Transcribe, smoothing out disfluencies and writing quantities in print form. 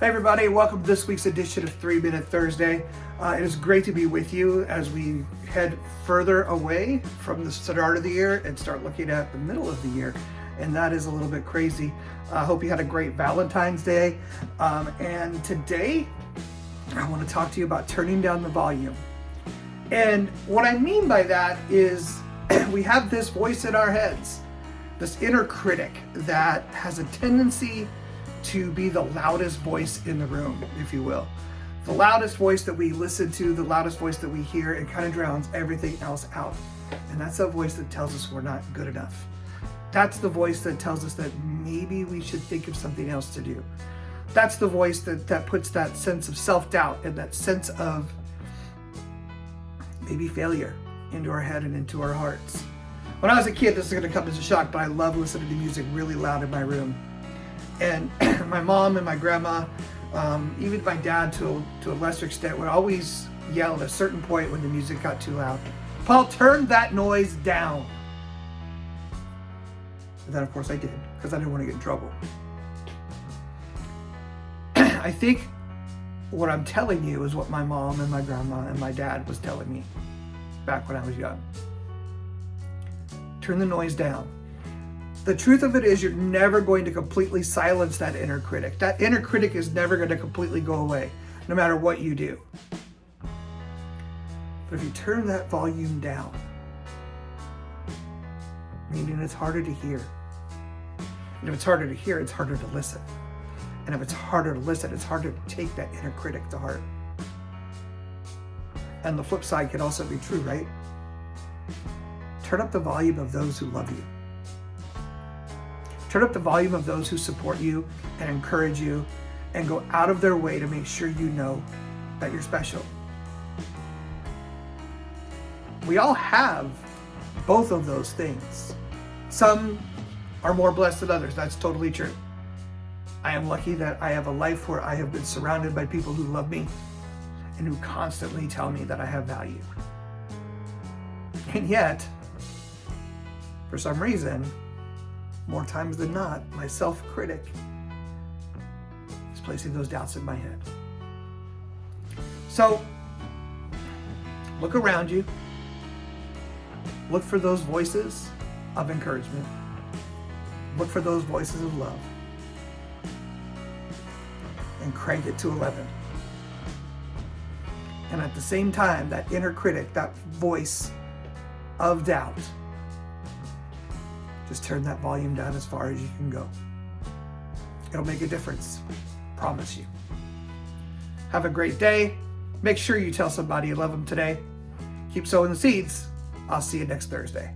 Hey everybody, welcome to this week's edition of 3 Minute Thursday. It is great to be with you as we head further away from the start of the year and start looking at the middle of the year. And that is a little bit crazy. I hope you had a great Valentine's Day. And today, I want to talk to you about turning down the volume. And what I mean by that is we have this voice in our heads, this inner critic that has a tendency to be the loudest voice in the room, if you will. The loudest voice that we listen to, the loudest voice that we hear, it kind of drowns everything else out. And that's a voice that tells us we're not good enough. That's the voice that tells us that maybe we should think of something else to do. That's the voice that puts that sense of self-doubt and that sense of maybe failure into our head and into our hearts. When I was a kid, this is going to come as a shock, but I love listening to music really loud in my room. And my mom and my grandma, even my dad to a lesser extent, would always yell at a certain point when the music got too loud, "Paul, turn that noise down." And then of course I did, because I didn't want to get in trouble. I think what I'm telling you is what my mom and my grandma and my dad was telling me back when I was young. Turn the noise down. The truth of it is you're never going to completely silence that inner critic. That inner critic is never going to completely go away, no matter what you do. But if you turn that volume down, meaning it's harder to hear. And if it's harder to hear, it's harder to listen. And if it's harder to listen, it's harder to take that inner critic to heart. And the flip side can also be true, right? Turn up the volume of those who love you. Turn up the volume of those who support you and encourage you and go out of their way to make sure you know that you're special. We all have both of those things. Some are more blessed than others. That's totally true. I am lucky that I have a life where I have been surrounded by people who love me and who constantly tell me that I have value. And yet, for some reason, more times than not, my self-critic is placing those doubts in my head. So, look around you. Look for those voices of encouragement. Look for those voices of love. And crank it to 11. And at the same time, that inner critic, that voice of doubt, just turn that volume down as far as you can go. It'll make a difference. Promise you. Have a great day. Make sure you tell somebody you love them today. Keep sowing the seeds. I'll see you next Thursday.